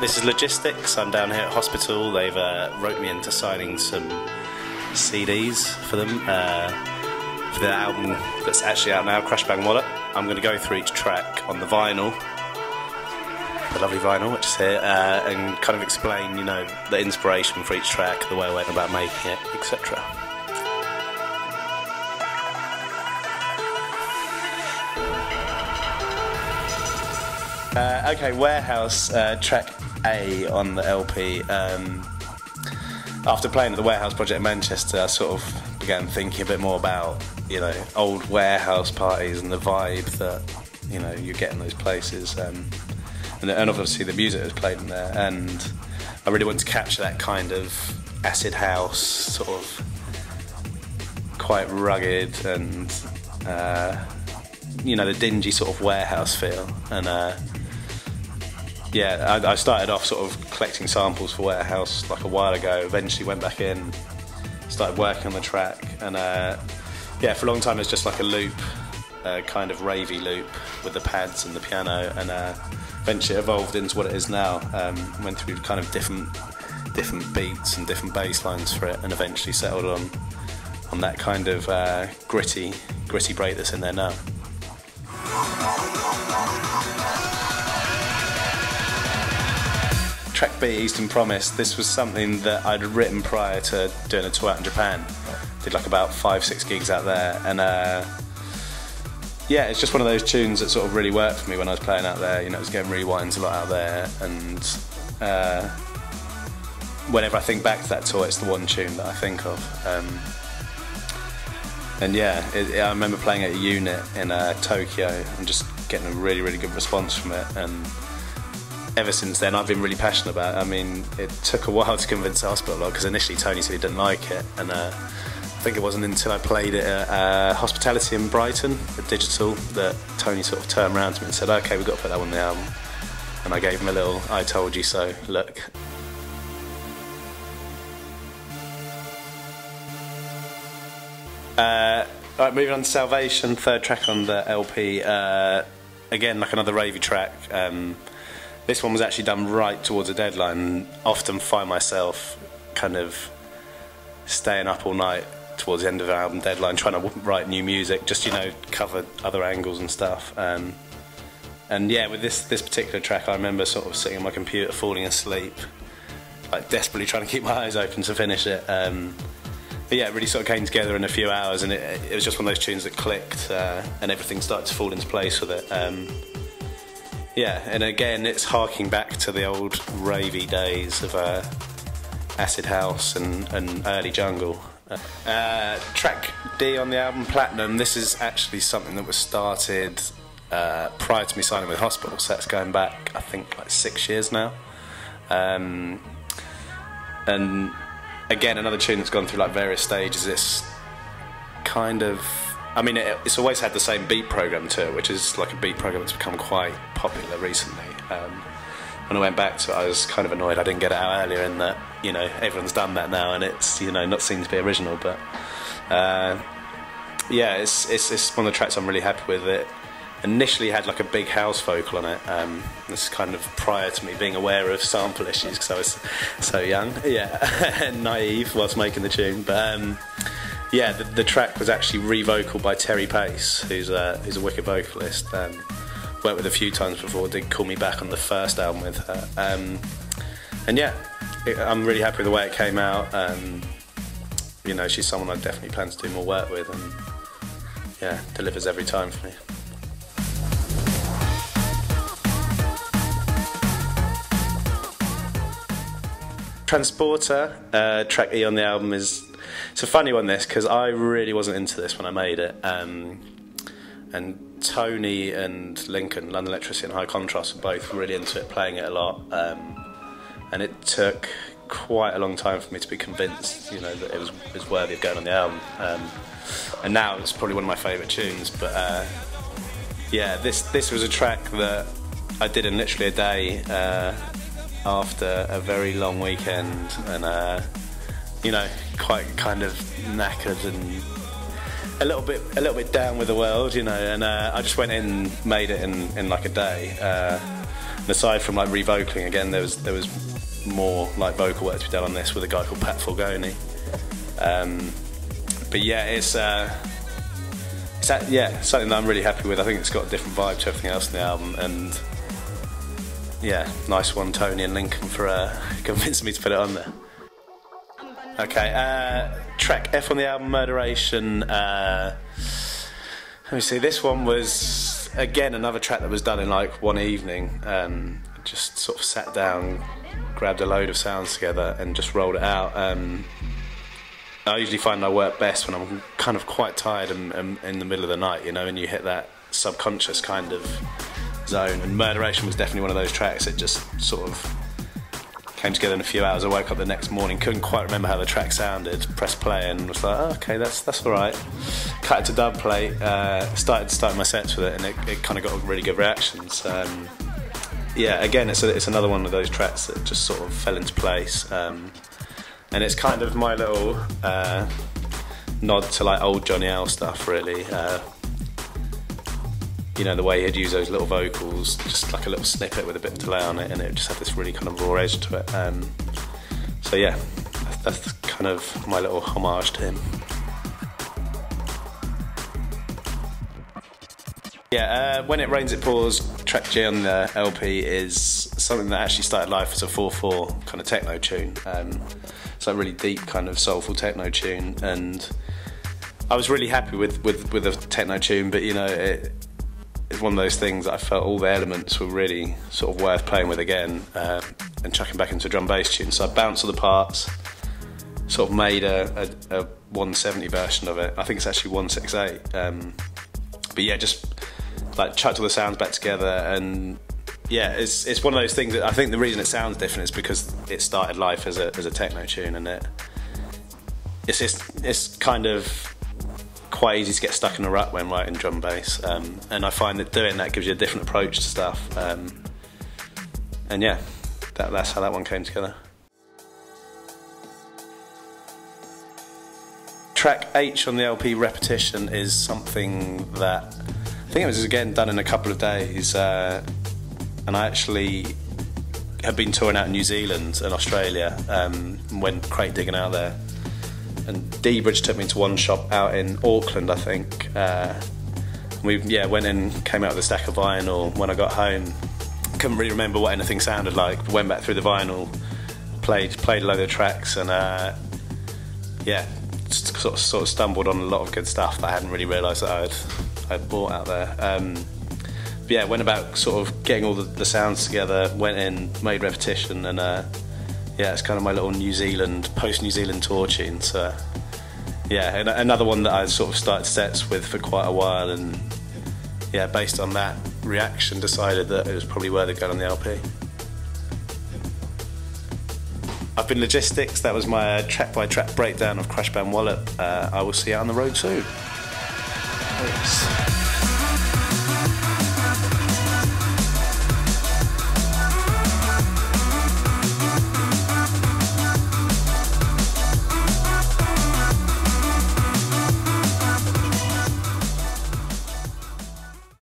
This is logistics. I'm down here at hospital. They've roped me into signing some CDs for them for the album that's actually out now, Crash Bang Wallop. I'm going to go through each track on the vinyl, the lovely vinyl which is here, and kind of explain, you know, the inspiration for each track, the way I went about making it, etc. Okay, Warehouse, track A on the LP. After playing at the Warehouse project in Manchester, I sort of began thinking a bit more about, you know, old warehouse parties and the vibe that, you know, you get in those places, and obviously the music that was played in there, and I really wanted to capture that kind of acid house, sort of quite rugged and you know, the dingy sort of warehouse feel. And yeah, I started off sort of collecting samples for Warehouse like a while ago, eventually went back in, started working on the track, and yeah, for a long time it was just like a loop, kind of ravey loop with the pads and the piano, and eventually it evolved into what it is now. Went through kind of different beats and different bass lines for it, and eventually settled on that kind of gritty break that's in there now. Track B, Eastern Promise, this was something that I'd written prior to doing a tour out in Japan. Did like about 5-6 gigs out there, and yeah, it's just one of those tunes that sort of really worked for me when I was playing out there. You know, it was getting rewinds a lot out there, and whenever I think back to that tour, it's the one tune that I think of. And yeah, I remember playing at a unit in Tokyo and just getting a really good response from it, and ever since then I've been really passionate about it. I mean, it took a while to convince the hospital because initially Tony said he didn't like it, and I think it wasn't until I played it at Hospitality in Brighton, at Digital, that Tony sort of turned around to me and said, okay, we've got to put that on the album. And I gave him a little I told you so look. Right, moving on to Salvation, third track on the LP. Again, like another ravey track. This one was actually done right towards a deadline. Often find myself kind of staying up all night towards the end of an album deadline, trying to write new music, just, you know, cover other angles and stuff. And yeah, with this particular track, I remember sort of sitting on my computer, falling asleep, like desperately trying to keep my eyes open to finish it. But yeah, it really sort of came together in a few hours, and it was just one of those tunes that clicked, and everything started to fall into place with it. Yeah, and again, it's harking back to the old ravey days of acid house and early jungle. Track D on the album, Platinum, this is actually something that was started prior to me signing with Hospital, so that's going back, I think, like 6 years now. And again, another tune that's gone through like various stages. It's kind of, I mean, it's always had the same beat program to it, which is like a beat program that's become quite popular recently. When I went back to it, I was kind of annoyed I didn't get it out earlier, in that, you know, everyone's done that now and it's, you know, not seen to be original. But yeah, it's one of the tracks I'm really happy with. It initially had like a big house vocal on it. This is kind of prior to me being aware of sample issues because I was so young, yeah, and naive whilst making the tune. But yeah, the track was actually re-vocaled by Terry Pace, who's a wicked vocalist. Worked with a few times before, did Call Me Back on the first album with her. And yeah, I'm really happy with the way it came out. You know, she's someone I definitely plan to do more work with, and yeah, delivers every time for me. Transporter, track E on the album, it's a funny one, this, because I really wasn't into this when I made it, and Tony and Lincoln, London Electricity and High Contrast, were both really into it, playing it a lot, and it took quite a long time for me to be convinced, you know, that it was worthy of going on the album, and now it's probably one of my favourite tunes. But yeah, this was a track that I did in literally a day, after a very long weekend, and you know, quite kind of knackered and a little bit down with the world, you know, and I just went in, made it in like a day. And aside from like revocaling, again, there was more like vocal work to be done on this with a guy called Pat Fulgoni. But yeah, it's something that I'm really happy with. I think it's got a different vibe to everything else in the album, and yeah, nice one, Tony and Lincoln, for convincing me to put it on there. Okay, track F on the album, Murderation. Let me see, this one was, again, another track that was done in like one evening. Just sort of sat down, grabbed a load of sounds together and just rolled it out. I usually find I work best when I'm kind of quite tired and in the middle of the night, you know, and you hit that subconscious kind of zone. And Murderation was definitely one of those tracks. It just sort of came together in a few hours. I woke up the next morning, couldn't quite remember how the track sounded, pressed play and was like, oh, okay, that's all right. Cut it to dub plate, started my sets with it, and it kind of got a really good reactions. Yeah, again, it's another one of those tracks that just sort of fell into place. And it's kind of my little nod to like old Johnny L stuff, really. You know, the way he'd use those little vocals, just like a little snippet with a bit of delay on it, and it just had this really kind of raw edge to it. So yeah, that's kind of my little homage to him. Yeah, When It Rains It Pours, track G on the LP, is something that actually started life as a 4/4 kind of techno tune. It's like really deep kind of soulful techno tune, and I was really happy with the techno tune, but you know, it's one of those things that I felt all the elements were really sort of worth playing with again, and chucking back into a drum bass tune. So I bounced all the parts, sort of made a 170 version of it. I think it's actually 168. But yeah, just like chucked all the sounds back together, and yeah, it's one of those things that I think the reason it sounds different is because it started life as a techno tune, and it's kind of quite easy to get stuck in a rut when writing drum bass, and I find that doing that gives you a different approach to stuff, and yeah, that's how that one came together. Track H on the LP, Repetition, is something that I think it was again done in a couple of days, and I actually had been touring out in New Zealand and Australia, went crate digging out there, and D-Bridge took me to one shop out in Auckland, I think. We went in, came out with a stack of vinyl. When I got home, couldn't really remember what anything sounded like. Went back through the vinyl, played a load of tracks, and yeah, just sort of stumbled on a lot of good stuff that I hadn't really realised that I'd bought out there. But yeah, went about sort of getting all the sounds together, went in, made Repetition, and yeah, it's kind of my little post-New Zealand tour tune. So yeah, and another one that I sort of started sets with for quite a while, and yeah, based on that reaction, decided that it was probably worth it going on the LP. I've been Logistics. That was my track-by-track breakdown of Crash Bang Wallop. I will see you out on the road soon. Thanks.